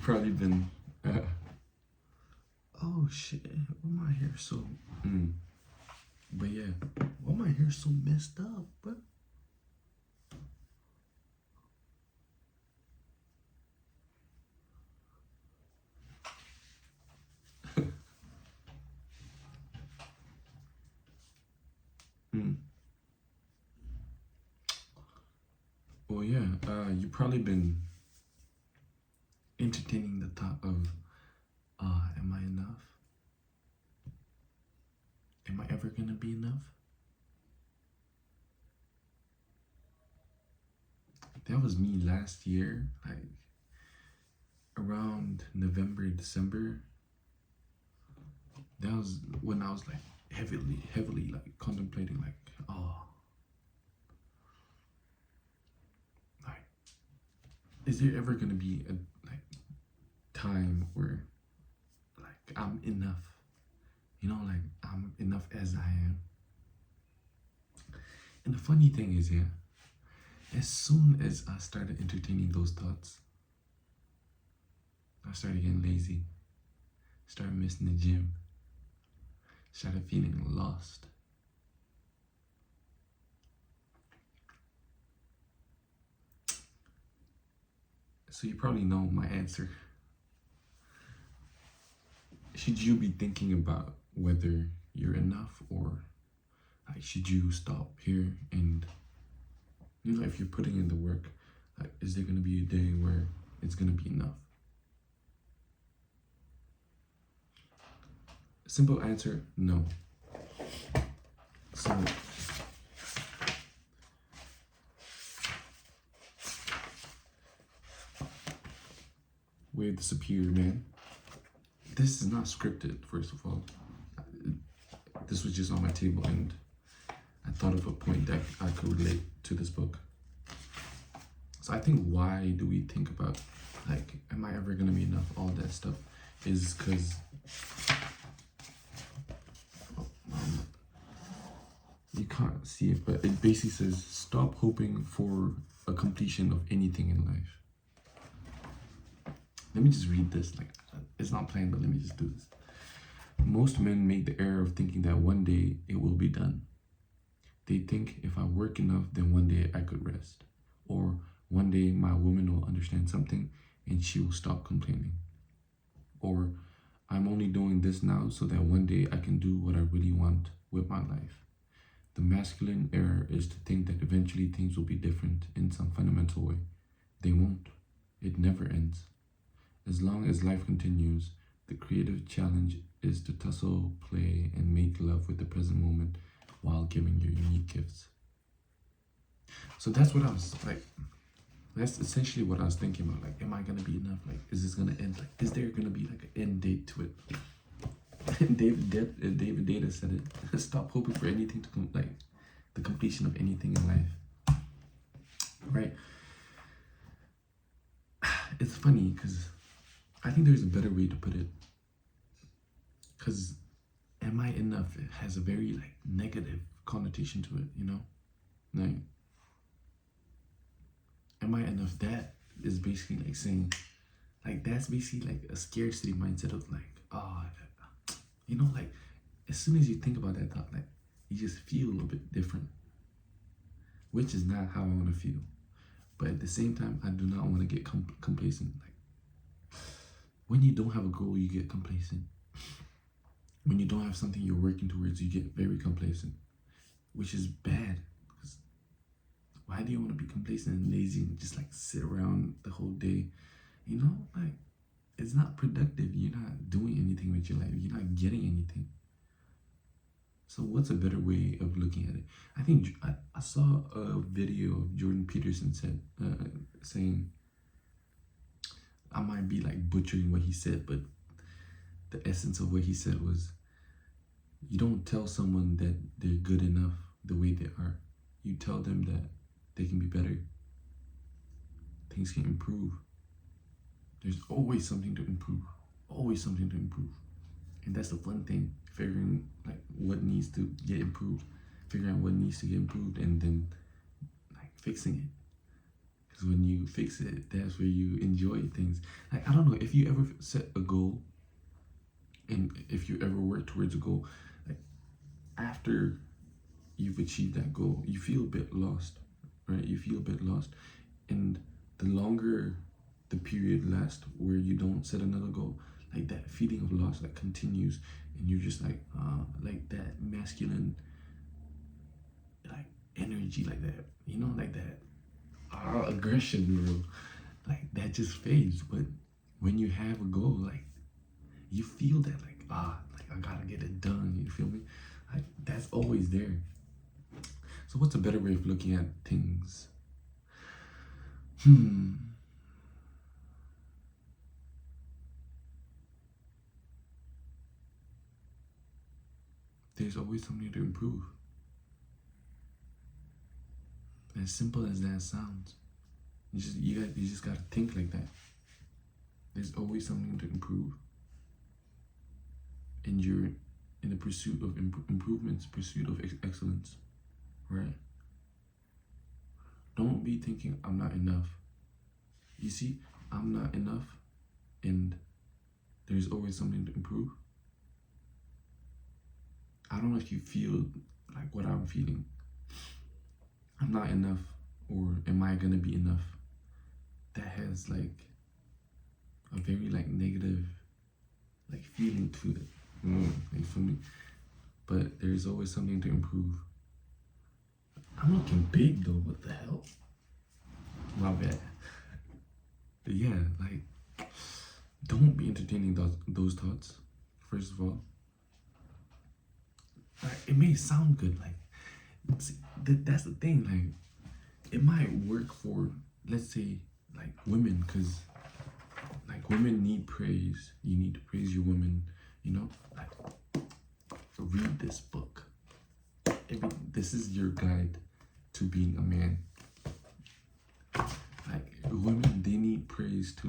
probably been. Oh shit! Why my hair so? But yeah, why my hair so messed up? But well, yeah. You probably been entertaining the thought of, am I enough? Am I ever gonna be enough? That was me last year, like around November, December. That was when I was like heavily like contemplating, like, oh, like, is there ever gonna be a like time where like I'm enough? You know, like I'm enough as I am. And the funny thing is, yeah, as soon as I started entertaining those thoughts, I started getting lazy, started missing the gym, started feeling lost. So you probably know my answer. Should you be thinking about whether you're enough, or like should you stop here and, you know, if you're putting in the work, like, is there gonna be a day where it's gonna be enough? Simple answer, no. So with the superior man, this is not scripted, first of all. This was just on my table and I thought of a point that I could relate to this book. So I think why do we think about, like, am I ever gonna be enough, all that stuff, is because you can't see it, but it basically says, stop hoping for a completion of anything in life. Let me just read this, like, it's not planned, but let me just do this. Most men make the error of thinking that one day it will be done. They think if I work enough, then one day I could rest. Or one day my woman will understand something and she will stop complaining. Or I'm only doing this now so that one day I can do what I really want with my life. The masculine error is to think that eventually things will be different in some fundamental way. They won't. It never ends. As long as life continues, the creative challenge is to tussle, play, and make love with the present moment while giving your unique gifts. So that's what I was like, that's essentially what I was thinking about. Like, am I gonna be enough? Like, is this gonna end? Like, is there gonna be like an end date to it? David Data said it. Stop hoping for anything to like the completion of anything in life. Right? It's funny because I think there's a better way to put it. Because am I enough? It has a very like negative connotation to it, you know? Like, am I enough? That is basically like saying, like, that's basically like a scarcity mindset of like, oh, you know, like, as soon as you think about that thought, like, you just feel a little bit different, which is not how I want to feel. But at the same time, I do not want to get complacent. Like, when you don't have a goal, you get complacent. When you don't have something you're working towards, you get very complacent, which is bad. Because why do you want to be complacent and lazy and just like sit around the whole day? You know, like, it's not productive. You're not doing anything with your life. You're not getting anything. So what's a better way of looking at it? I think I saw a video of Jordan Peterson saying, I might be like butchering what he said, but the essence of what he said was, you don't tell someone that they're good enough the way they are. You tell them that they can be better. Things can improve. There's always something to improve. Always something to improve. And that's the fun thing, figuring like what needs to get improved, figuring out what needs to get improved, and then like fixing it. Because when you you fix it. That's where you enjoy things. Like, I don't know if you ever set a goal, and if you ever work towards a goal, like after you've achieved that goal, you feel a bit lost, right? You feel a bit lost, and the longer the period lasts where you don't set another goal, like that feeling of loss like continues, and you're just like that masculine like energy, like that, you know, like that aggression, bro, like that just fades. But when you have a goal, like you feel that like I gotta get it done, you feel me? Like that's always there. So what's a better way of looking at things? There's always something to improve. As simple as that sounds, you just gotta think like that. There's always something to improve, and you're in the pursuit of improvements, pursuit of excellence, right? Don't be thinking I'm not enough. You see, I'm not enough, and there's always something to improve. I don't know if you feel like what I'm feeling. I'm not enough, or am I gonna be enough? That has like a very like negative like feeling to it. You feel me? But there's always something to improve. I'm looking big though, what the hell? My bad. But yeah, like don't be entertaining those thoughts, first of all. Like, it may sound good, like see, that's the thing, like it might work for, let's say, like women, because like women need praise. You need to praise your women, you know, like read this book. This is your guide to being a man. Like women, they need praise to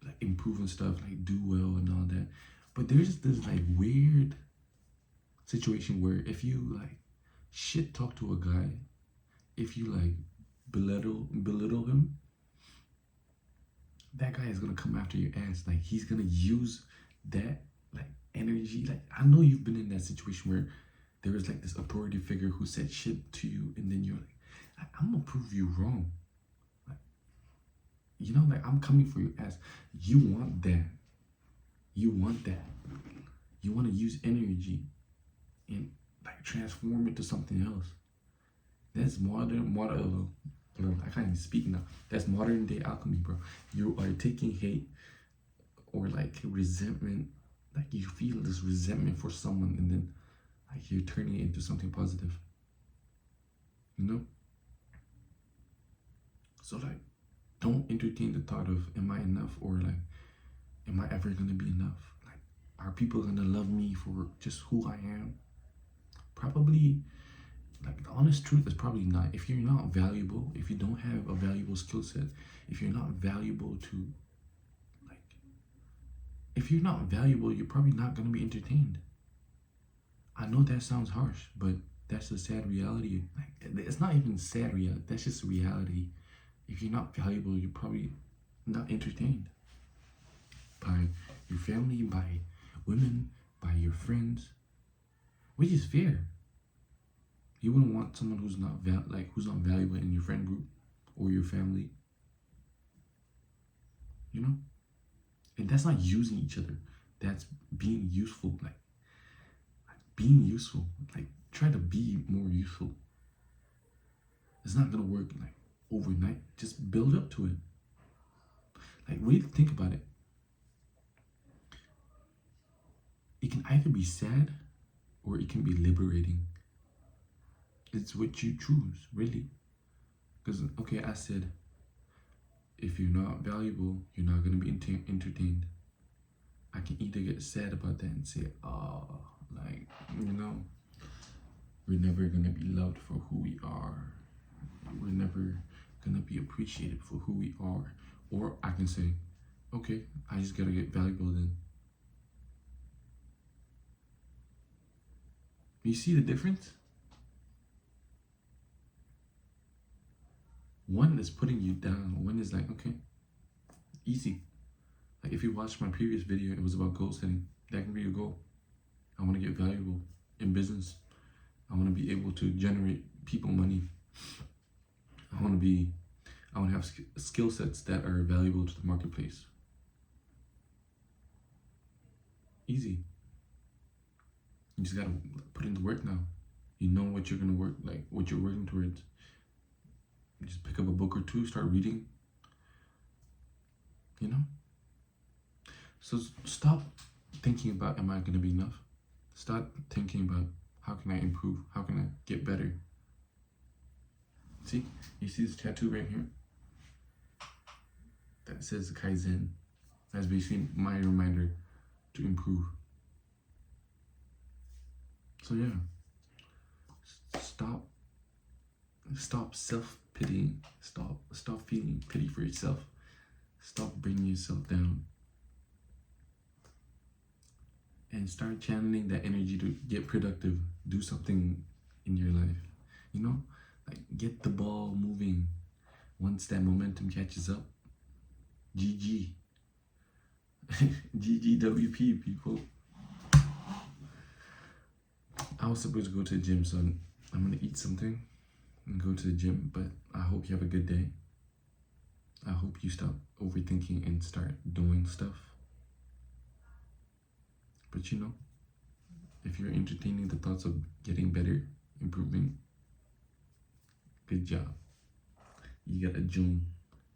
like improve and stuff, like do well and all that. But there's this like weird situation where if you like shit talk to a guy, if you like belittle him, that guy is gonna come after your ass. Like he's gonna use that like energy. Like I know you've been in that situation where there was like this authority figure who said shit to you, and then you're like, I'm gonna prove you wrong. Like, you know, like I'm coming for your ass. You want that. You want that. You want to use energy and like transform it to something else. That's modern. I can't even speak now. That's modern day alchemy, bro. You are taking hate or like resentment, like you feel this resentment for someone, and then like you're turning it into something positive. You know? So like, don't entertain the thought of am I enough, or like, am I ever gonna be enough? Like, are people gonna love me for just who I am? Probably. Like the honest truth is probably not. If you're not valuable, if you don't have a valuable skill set, if you're not valuable to like, if you're not valuable, you're probably not gonna be entertained. I know that sounds harsh, but that's the sad reality. Like it's not even sad reality. That's just reality. If you're not valuable, you're probably not entertained by your family, by women, by your friends, which is fair. You wouldn't want someone who's not who's not valuable in your friend group or your family. You know? And that's not using each other. That's being useful. Like being useful. Like try to be more useful. It's not gonna work like overnight. Just build up to it. Like when you think about it, it can either be sad or it can be liberating. It's what you choose, really. Because, okay, I said, if you're not valuable, you're not going to be entertained. I can either get sad about that and say, like, you know, we're never going to be loved for who we are. We're never going to be appreciated for who we are. Or I can say, okay, I just got to get valuable then. You see the difference? One is putting you down. One is like, okay, easy. Like if you watched my previous video, it was about goal setting. That can be your goal. I want to get valuable in business. I want to be able to generate people money. I want to have skill sets that are valuable to the marketplace. Easy. You just gotta put in the work now. You know what you're gonna work, like what you're working towards. You just pick up a book or two, start reading. You know? So stop thinking about, am I gonna be enough? Start thinking about, how can I improve? How can I get better? See? You see this tattoo right here? That says Kaizen. That's basically my reminder to improve. So yeah, stop self-pitying. Stop feeling pity for yourself. Stop bringing yourself down. And start channeling that energy to get productive. Do something in your life. You know, like get the ball moving. Once that momentum catches up, GG. GGWP, people. I was supposed to go to the gym, so I'm gonna eat something and go to the gym, but I hope you have a good day. I hope you stop overthinking and start doing stuff. But you know, if you're entertaining the thoughts of getting better, improving, good job. You got a June.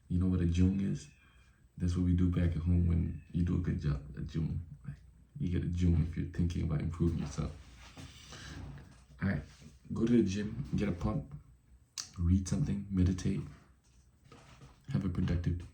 You know what a June is? That's what we do back at home when you do a good job, a June. You get a June if you're thinking about improving yourself. All right, go to the gym, get a pump, read something, meditate, have a productive day.